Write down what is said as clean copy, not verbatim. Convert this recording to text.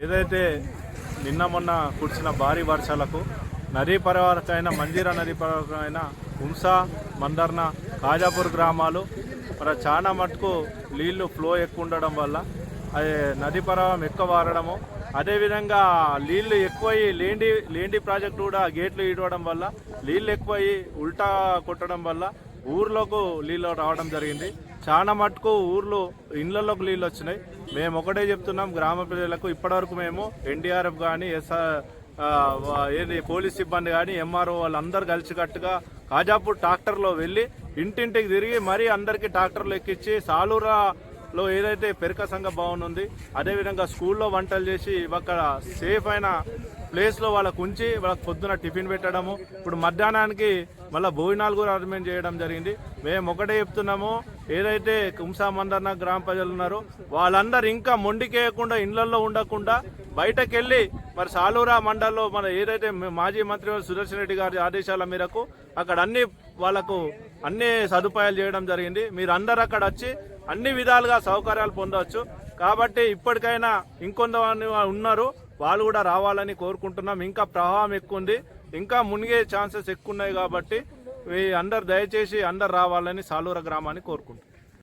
ఏదైతే నిన్న మొన్న కురిసిన భారీ వర్షాలకు నదీ పరివాహకమైన మంజీరా నదీ పరివాహకమైన హుంసా, మందర్న, కాజాపూర్ గ్రామాలు మరి చాలా మటుకు నీళ్లు ఫ్లో ఎక్కువ ఉండడం వల్ల అది నదీ ప్రవాహం ఎక్కువ వారడము, అదేవిధంగా నీళ్లు ఎక్కువయ్యి లేండి ప్రాజెక్టు కూడా గేట్లు ఇడవడం వల్ల నీళ్ళు ఎక్కువయ్యి ఉల్టా కొట్టడం వల్ల ఊర్లోకి నీళ్ళు రావడం జరిగింది. చాలా మటుకు ఊర్లు ఇళ్లలోకి నీళ్ళు వచ్చినాయి. మేము ఒకటే చెప్తున్నాం గ్రామ ప్రజలకు, ఇప్పటివరకు మేము ఎన్డీఆర్ఎఫ్ కానీ ఏది పోలీస్ సిబ్బంది కానీ ఎంఆర్ఓ వాళ్ళందరూ కలిసికట్టుగా కాజాపూర్ ట్రాక్టర్లో వెళ్ళి ఇంటింటికి తిరిగి మరీ అందరికీ ట్రాక్టర్లు ఎక్కించి సాలూరాలో ఏదైతే పెరక సంఘ భవన్ ఉంది, అదేవిధంగా స్కూల్లో వంటలు చేసి అక్కడ సేఫ్ అయిన ప్లేస్లో వాళ్ళకు ఉంచి వాళ్ళకి పొద్దున టిఫిన్ పెట్టడము, ఇప్పుడు మధ్యాహ్నానికి మళ్ళీ భోజనాలు కూడా అరేంజ్ చేయడం జరిగింది. మేము ఒకటే చెప్తున్నాము, ఏదైతే హుంసా, మందర్న గ్రామ ప్రజలు ఉన్నారో వాళ్ళందరూ ఇంకా మొండికేయకుండా ఇళ్లలో ఉండకుండా బయటకెళ్ళి మరి సాలూరా మండల్లో మన ఏదైతే మాజీ మంత్రి సుదర్శన్ రెడ్డి గారి ఆదేశాల మేరకు అక్కడ వాళ్ళకు అన్ని సదుపాయాలు చేయడం జరిగింది. మీరు అందరు అక్కడ వచ్చి అన్ని విధాలుగా సౌకర్యాలు పొందవచ్చు. కాబట్టి ఇప్పటికైనా ఇంకొంతమంది ఉన్నారు, వాళ్ళు కూడా రావాలని కోరుకుంటున్నాం. ఇంకా ప్రవాహం ఎక్కువ ఉంది, ఇంకా మునిగే ఛాన్సెస్ ఎక్కువ ఉన్నాయి. కాబట్టి అందరు దయచేసి అందరు రావాలని సాలూరా గ్రామాన్ని కోరుకుంటున్నాం.